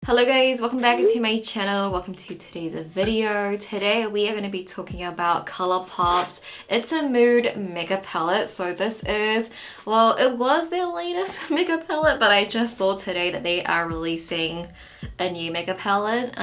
Hello guys, welcome back to my channel. Welcome to today's video. Today we are going to be talking about Colourpop's It's a Mood makeup palette. So this is, well, it was their latest makeup palette, but I just saw today that they are releasing a new makeup palette.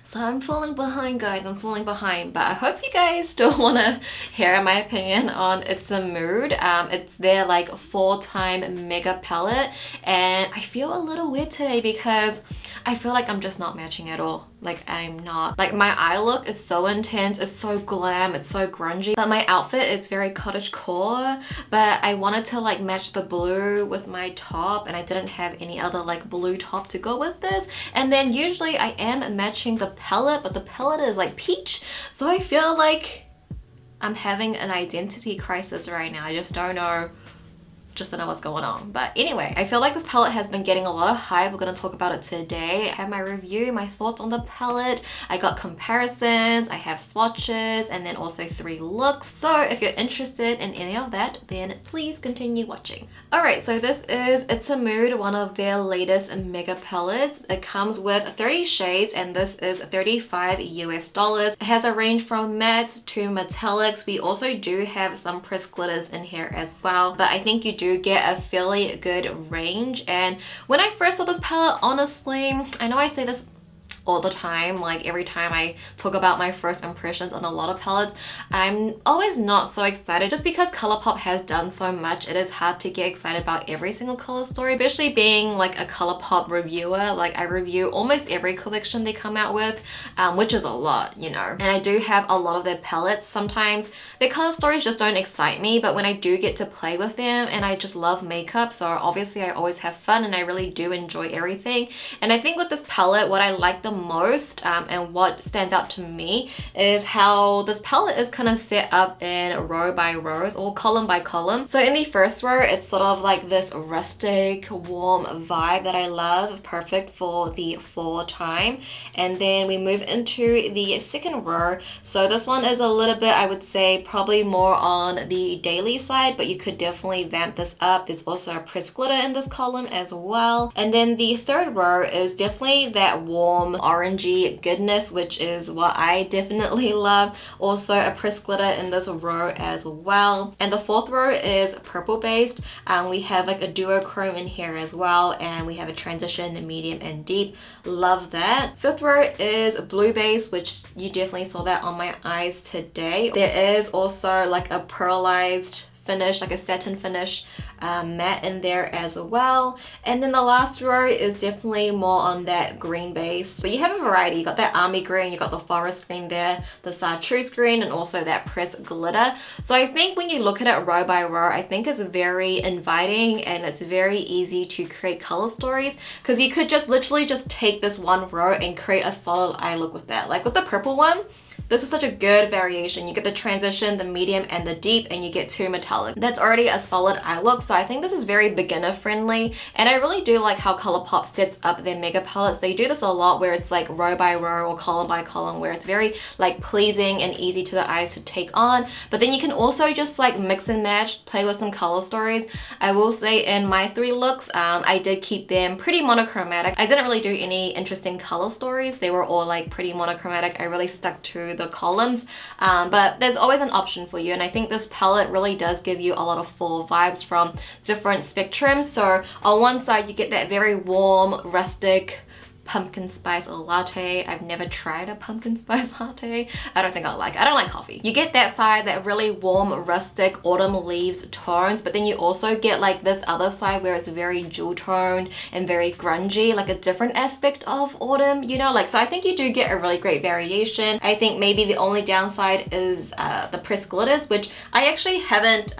So I'm falling behind, guys. I'm falling behind, but I hope you guys still want to hear my opinion on It's a Mood. It's their like 4-time makeup palette, and I feel a little weird today because I feel like I'm just not matching at all. Like I'm not. Like my eye look is so intense, it's so glam, it's so grungy. But my outfit is very cottagecore, but I wanted to like match the blue with my top, and I didn't have any other like blue top to go with this. And then usually I am matching the palette, but the palette is like peach. So I feel like I'm having an identity crisis right now. I just don't know what's going on. But anyway, I feel like this palette has been getting a lot of hype. We're going to talk about it today. I have my review, my thoughts on the palette. I got comparisons, I have swatches, and then also 3 looks. So if you're interested in any of that, then please continue watching. Alright, so this is It's a Mood, one of their latest makeup palettes. It comes with 30 shades, and this is $35 US. It has a range from mattes to metallics. We also do have some pressed glitters in here as well, but I think you do get a fairly good range. And when I first saw this palette, honestly, I know I say this all the time, like every time I talk about my first impressions on a lot of palettes, I'm always not so excited just because Colourpop has done so much. It is hard to get excited about every single color story, especially being like a Colourpop reviewer. Like I review almost every collection they come out with, which is a lot, you know. And I do have a lot of their palettes. Sometimes their color stories just don't excite me, but when I do get to play with them, and I just love makeup, so obviously I always have fun and I really do enjoy everything. And I think with this palette, what I like the most and what stands out to me is how this palette is kind of set up in row by rows or column by column. So in the first row, it's sort of like this rustic, warm vibe that I love, perfect for the fall time. And then we move into the second row. So this one is a little bit, I would say, probably more on the daily side, but you could definitely vamp this up. There's also a pressed glitter in this column as well. And then the third row is definitely that warm orangey goodness, which is what I definitely love. Also a pressed glitter in this row as well. And the fourth row is purple based. We have like a duochrome in here as well, and we have a transition, medium and deep. Love that. Fifth row is blue based, which you definitely saw that on my eyes today. There is also like a pearlized finish, like a satin finish matte in there as well. And then the last row is definitely more on that green base. But you have a variety. You got that army green, you got the forest green there, the chartreuse green, and also that pressed glitter. So I think when you look at it row by row, I think it's very inviting and it's very easy to create color stories, because you could just literally just take this one row and create a solid eye look with that. Like with the purple one, this is such a good variation. You get the transition, the medium, and the deep, and you get 2 metallic. That's already a solid eye look, so I think this is very beginner friendly. And I really do like how Colourpop sets up their makeup palettes. They do this a lot where it's like row by row or column by column, where it's very like pleasing and easy to the eyes to take on. But then you can also just like mix and match, play with some color stories. I will say in my 3 looks, I did keep them pretty monochromatic. I didn't really do any interesting color stories. They were all like pretty monochromatic. I really stuck to the columns, but there's always an option for you, and I think this palette really does give you a lot of fall vibes from different spectrums. So on one side you get that very warm, rustic pumpkin spice latte. I've never tried a pumpkin spice latte. I don't think I like it. I don't like coffee. You get that side, that really warm, rustic autumn leaves tones, but then you also get like this other side where it's very jewel toned and very grungy, like a different aspect of autumn, you know, like, so I think you do get a really great variation. I think maybe the only downside is the pressed glitters, which I actually haven't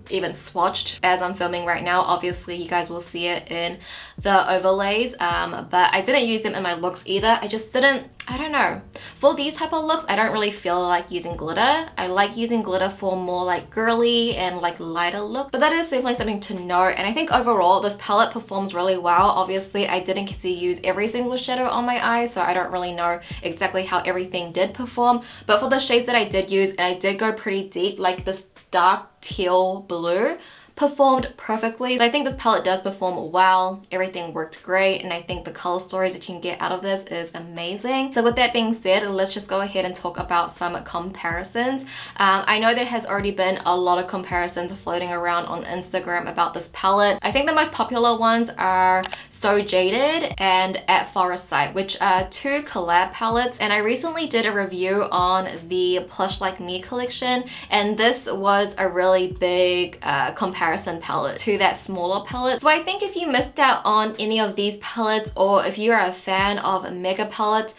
even swatched as I'm filming right now. Obviously you guys will see it in the overlays, but I didn't use them in my looks either. I just didn't, I don't know. For these type of looks, I don't really feel like using glitter. I like using glitter for more like girly and like lighter look, but that is definitely something to note. And I think overall this palette performs really well. Obviously I didn't get to use every single shadow on my eyes, so I don't really know exactly how everything did perform, but for the shades that I did use, and I did go pretty deep, like this dark teal blue, performed perfectly. So I think this palette does perform well. Everything worked great, and I think the color stories that you can get out of this is amazing. So with that being said, let's just go ahead and talk about some comparisons. I know there has already been a lot of comparisons floating around on Instagram about this palette. I think the most popular ones are So Jaded and At Forest Sight, which are two collab palettes, and I recently did a review on the Plush Like Me collection, and this was a really big comparison palette to that smaller palette. So I think if you missed out on any of these palettes, or if you are a fan of mega palettes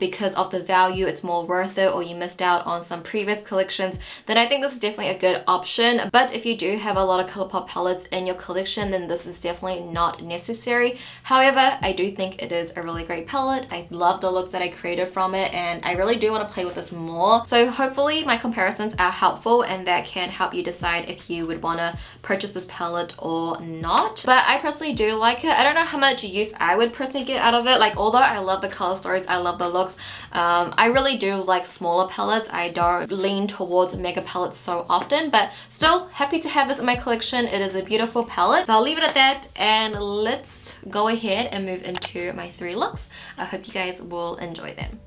because of the value, it's more worth it, or you missed out on some previous collections, then I think this is definitely a good option. But if you do have a lot of Colourpop palettes in your collection, then this is definitely not necessary. However, I do think it is a really great palette. I love the looks that I created from it, and I really do want to play with this more. So hopefully my comparisons are helpful, and that can help you decide if you would want to purchase this palette or not. But I personally do like it. I don't know how much use I would personally get out of it. Like, although I love the color stories, I love the looks, I really do like smaller palettes. I don't lean towards mega palettes so often, but still happy to have this in my collection. It is a beautiful palette. So I'll leave it at that, and let's go ahead and move into my 3 looks. I hope you guys will enjoy them.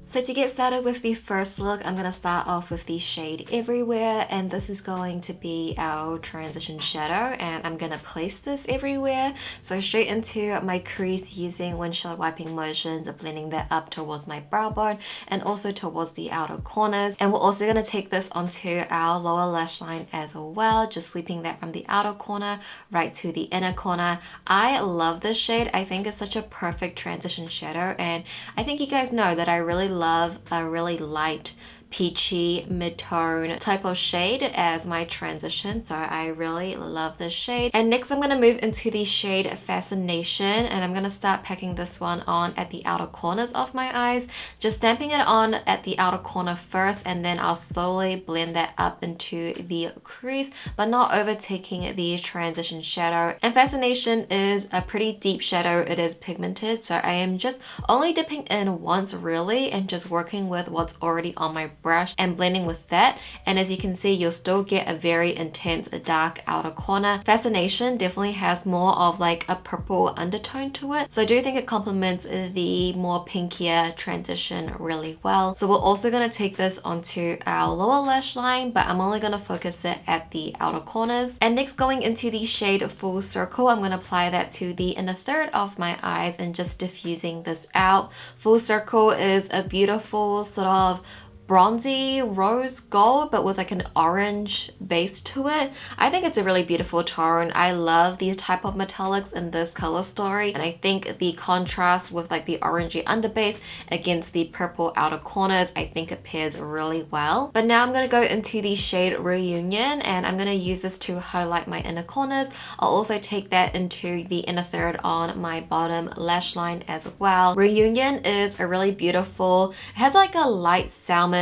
So to get started with the first look, I'm going to start off with the shade Everywhere, and this is going to be our transition shadow, and I'm going to place this everywhere. So straight into my crease using windshield wiping motions, blending that up towards my brow bone and also towards the outer corners. And we're also going to take this onto our lower lash line as well, just sweeping that from the outer corner right to the inner corner. I love this shade. I think it's such a perfect transition shadow, and I think you guys know that I really love a really light peachy mid-tone type of shade as my transition, so I really love this shade. And next I'm going to move into the shade Fascination, and I'm going to start packing this one on at the outer corners of my eyes, just stamping it on at the outer corner first, and then I'll slowly blend that up into the crease, but not overtaking the transition shadow. And Fascination is a pretty deep shadow. It is pigmented, so I am just only dipping in once really and just working with what's already on my brush and blending with that. And as you can see, you'll still get a very intense dark outer corner. Fascination definitely has more of like a purple undertone to it, so I do think it complements the more pinkier transition really well. So we're also going to take this onto our lower lash line, but I'm only going to focus it at the outer corners. And next, going into the shade Full Circle, I'm going to apply that to the inner third of my eyes and just diffusing this out. Full Circle is a beautiful sort of bronzy rose gold, but with like an orange base to it. I think it's a really beautiful tone. I love these type of metallics in this color story, and I think the contrast with like the orangey underbase against the purple outer corners, I think it pairs really well. But now I'm going to go into the shade Reunion, and I'm going to use this to highlight my inner corners. I'll also take that into the inner third on my bottom lash line as well. Reunion is a really beautiful, it has like a light salmon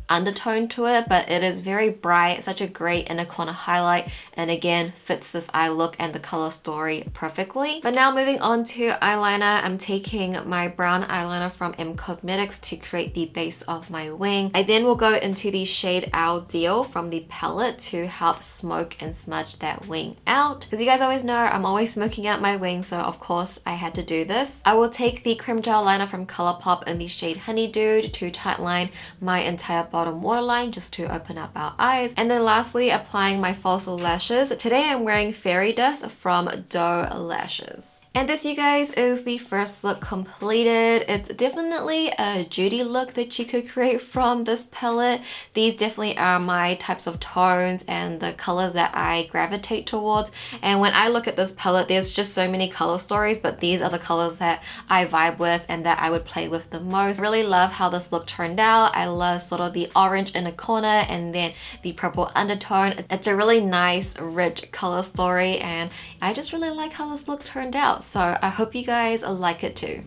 undertone to it, but it is very bright, such a great inner corner highlight, and again fits this eye look and the color story perfectly. But now moving on to eyeliner, I'm taking my brown eyeliner from Cosmetics to create the base of my wing. I then will go into the shade Ideal from the palette to help smoke and smudge that wing out. As you guys always know, I'm always smoking out my wing, so of course I had to do this. I will take the cream gel liner from Colourpop in the shade Honeydew to tightline my entire bottom waterline just to open up our eyes. And then lastly, applying my false lashes. Today I'm wearing Fairy Dust from Doe Lashes. And this, you guys, is the first look completed. It's definitely a Judy look that you could create from this palette. These definitely are my types of tones and the colors that I gravitate towards. And when I look at this palette, there's just so many color stories, but these are the colors that I vibe with and that I would play with the most. I really love how this look turned out. I love sort of the orange in the corner and then the purple undertone. It's a really nice, rich color story, and I just really like how this look turned out. So I hope you guys like it too.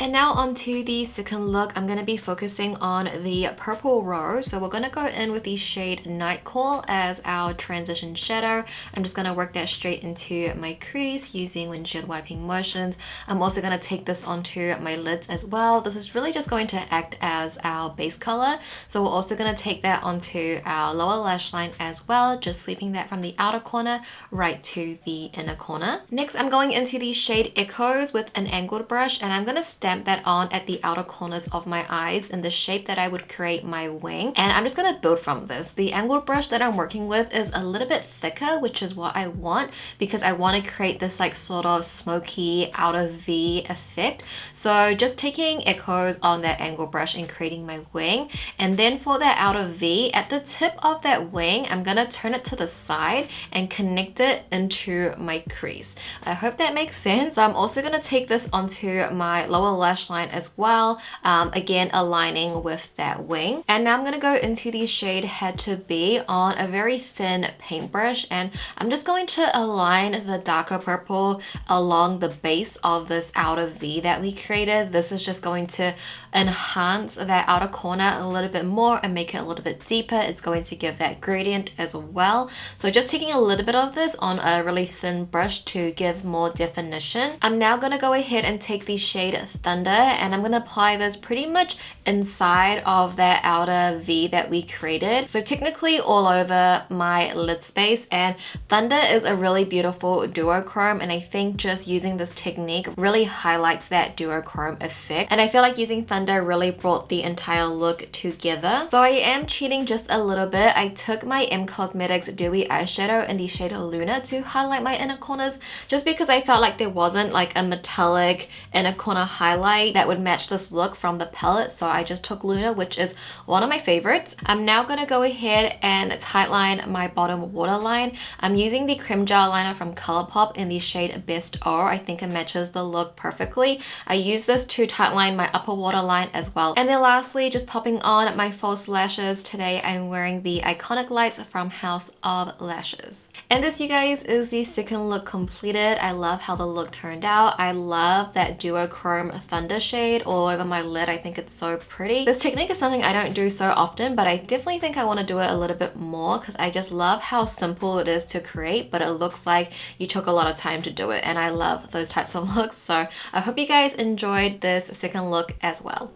And now onto the second look, I'm going to be focusing on the purple rose. So we're going to go in with the shade Nightcall as our transition shadow. I'm just going to work that straight into my crease using windshield wiping motions. I'm also going to take this onto my lids as well. This is really just going to act as our base color. So we're also going to take that onto our lower lash line as well, just sweeping that from the outer corner right to the inner corner. Next, I'm going into the shade Echoes with an angled brush, and I'm going to stamp that on at the outer corners of my eyes in the shape that I would create my wing. And I'm just going to build from this. The angled brush that I'm working with is a little bit thicker, which is what I want because I want to create this like sort of smoky outer V effect. So just taking Echoes on that angled brush and creating my wing. And then for that outer V, at the tip of that wing, I'm going to turn it to the side and connect it into my crease. I hope that makes sense. So I'm also going to take this onto my lower lash line as well, again aligning with that wing. And now I'm going to go into the shade Had to Be on a very thin paintbrush, and I'm just going to align the darker purple along the base of this outer V that we created. This is just going to enhance that outer corner a little bit more and make it a little bit deeper. It's going to give that gradient as well. So just taking a little bit of this on a really thin brush to give more definition. I'm now going to go ahead and take the shade Thunder, and I'm going to apply this pretty much inside of that outer V that we created. So technically all over my lid space, and Thunder is a really beautiful duochrome, and I think just using this technique really highlights that duochrome effect. And I feel like using Thunder really brought the entire look together. So I am cheating just a little bit. I took my Cosmetics Dewy eyeshadow in the shade Luna to highlight my inner corners, just because I felt like there wasn't like a metallic inner corner highlight that would match this look from the palette. So I just took Luna, which is one of my favorites. I'm now going to go ahead and tightline my bottom waterline. I'm using the Creme Gel Liner from Colourpop in the shade Best O. I think it matches the look perfectly. I use this to tightline my upper waterline as well. And then lastly, just popping on my false lashes. Today I'm wearing the Iconic Lights from House of Lashes. And this, you guys, is the second look completed. I love how the look turned out. I love that duochrome Thunder shade all over my lid. I think it's so pretty. This technique is something I don't do so often, but I definitely think I want to do it a little bit more because I just love how simple it is to create, but it looks like you took a lot of time to do it, and I love those types of looks. So I hope you guys enjoyed this second look as well.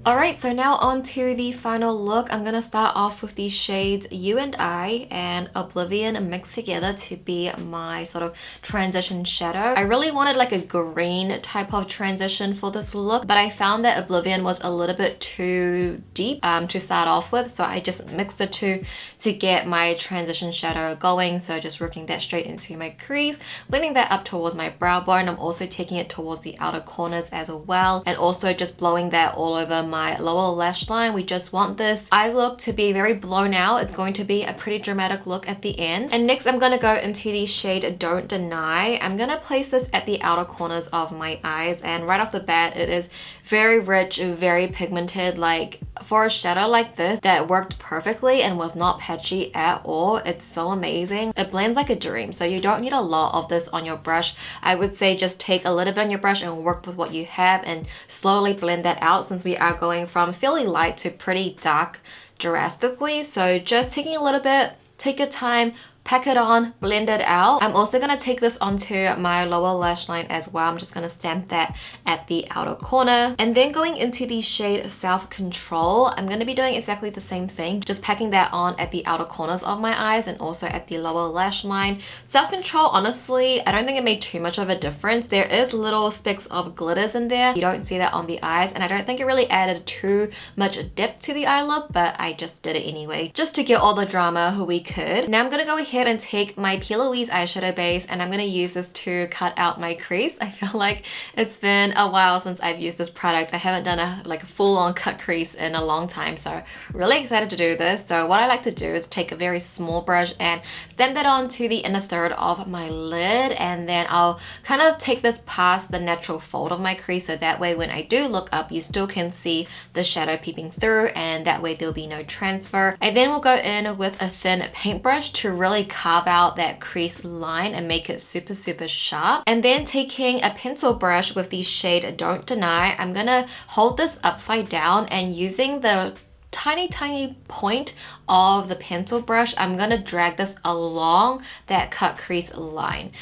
Alright, so now on to the final look. I'm going to start off with the shades You and I and Oblivion mixed together to be my sort of transition shadow. I really wanted like a green type of transition for this look, but I found that Oblivion was a little bit too deep to start off with, so I just mixed the two to get my transition shadow going. So just working that straight into my crease, blending that up towards my brow bone. I'm also taking it towards the outer corners as well, and also just blowing that all over my lower lash line. We just want this eye look to be very blown out. It's going to be a pretty dramatic look at the end. And next I'm going to go into the shade Don't Deny. I'm going to place this at the outer corners of my eyes, and right off the bat it is very rich, very pigmented. Like for a shadow like this that worked perfectly and was not patchy at all, it's so amazing. It blends like a dream, so you don't need a lot of this on your brush. I would say just take a little bit on your brush and work with what you have and slowly blend that out, since we are going from fairly light to pretty dark drastically. So just taking a little bit, take your time, pack it on, blend it out. I'm also going to take this onto my lower lash line as well. I'm just going to stamp that at the outer corner. And then going into the shade Self Control, I'm going to be doing exactly the same thing, just packing that on at the outer corners of my eyes and also at the lower lash line. Self Control, honestly, I don't think it made too much of a difference. There is little specks of glitters in there. You don't see that on the eyes, and I don't think it really added too much depth to the eye look, but I just did it anyway, just to get all the drama we could. Now I'm going to go ahead ahead and take my Louise eyeshadow base, and I'm going to use this to cut out my crease. I feel like it's been a while since I've used this product. I haven't done a full-on cut crease in a long time, so really excited to do this. So what I like to do is take a very small brush and stamp that onto the inner third of my lid, and then I'll kind of take this past the natural fold of my crease, so that way when I do look up, you still can see the shadow peeping through, and that way there'll be no transfer. I then will go in with a thin paintbrush to really carve out that crease line and make it super sharp. And then taking a pencil brush with the shade Don't Deny, I'm gonna hold this upside down, and using the tiny point of the pencil brush, I'm gonna drag this along that cut crease line.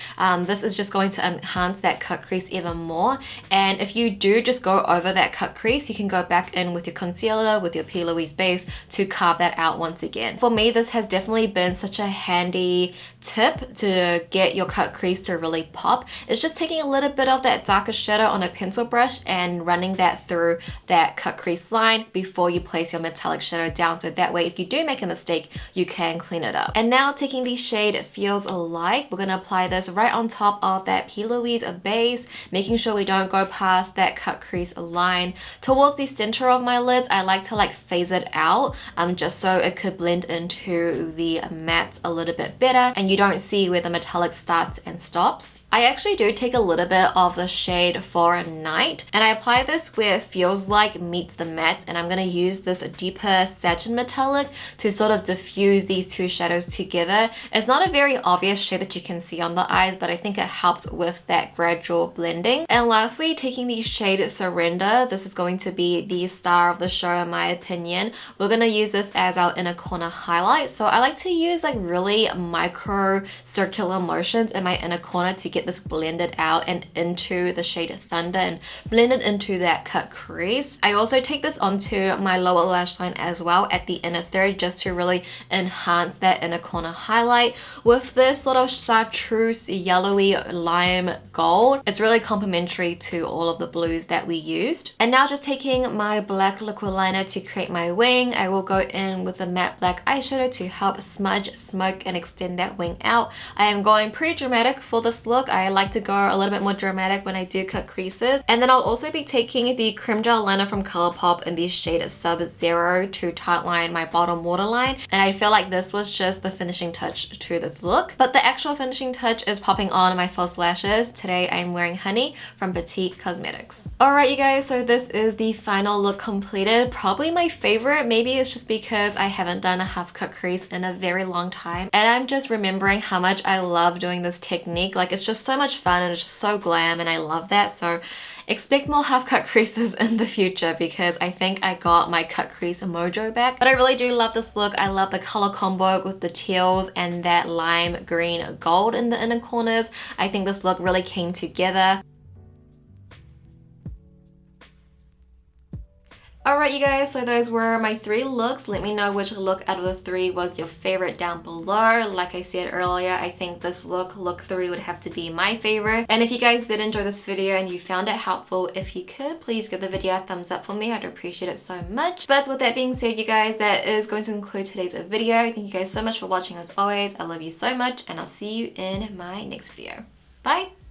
This is just going to enhance that cut crease even more. And if you do just go over that cut crease, you can go back in with your concealer, with your P. Louise base to carve that out once again. For me, this has definitely been such a handy tip to get your cut crease to really pop. It's just taking a little bit of that darker shadow on a pencil brush and running that through that cut crease line before you place your metallic shadow down, so that way if you do make a mistake, you can clean it up. And now taking the shade Feels Alike, we're gonna apply this right on top of that P. Louise base, making sure we don't go past that cut crease line. Towards the center of my lids, I like to phase it out, just so it could blend into the mattes a little bit better and you don't see where the metallic starts and stops. I actually do take a little bit of the shade For a Night, and I apply this where it feels like meets the matte, and I'm going to use this deeper satin metallic to sort of diffuse these two shadows together. It's not a very obvious shade that you can see on the eyes, but I think it helps with that gradual blending. And lastly, taking the shade Surrender, this is going to be the star of the show in my opinion. We're going to use this as our inner corner highlight. So I like to use really micro circular motions in my inner corner to get this blended out and into the shade Thunder and blend it into that cut crease. I also take this onto my lower lash line as well at the inner third, just to really enhance that inner corner highlight with this sort of chartreuse yellowy lime gold. It's really complementary to all of the blues that we used. And now just taking my black liquid liner to create my wing, I will go in with a matte black eyeshadow to help smudge, smoke, and extend that wing out. I am going pretty dramatic for this look. I like to go a little bit more dramatic when I do cut creases. And then I'll also be taking the cream gel liner from Colourpop in the shade Sub-Zero to tightline my bottom waterline. And I feel like this was just the finishing touch to this look. But the actual finishing touch is popping on my false lashes. Today I'm wearing Honey from Petite Cosmetics. Alright you guys, so this is the final look completed. Probably my favorite. Maybe it's just because I haven't done a half cut crease in a very long time. And I'm just remembering how much I love doing this technique. It's just so much fun and it's just so glam, and I love that. So expect more half cut creases in the future, because I think I got my cut crease mojo back. But I really do love this look. I love the color combo with the teals and that lime green gold in the inner corners. I think this look really came together. Alright you guys, so those were my 3 looks. Let me know which look out of the 3 was your favorite down below. Like I said earlier, I think this look 3 would have to be my favorite. And if you guys did enjoy this video and you found it helpful, if you could, please give the video a thumbs up for me. I'd appreciate it so much. But with that being said, you guys, that is going to conclude today's video. Thank you guys so much for watching as always. I love you so much, and I'll see you in my next video. Bye!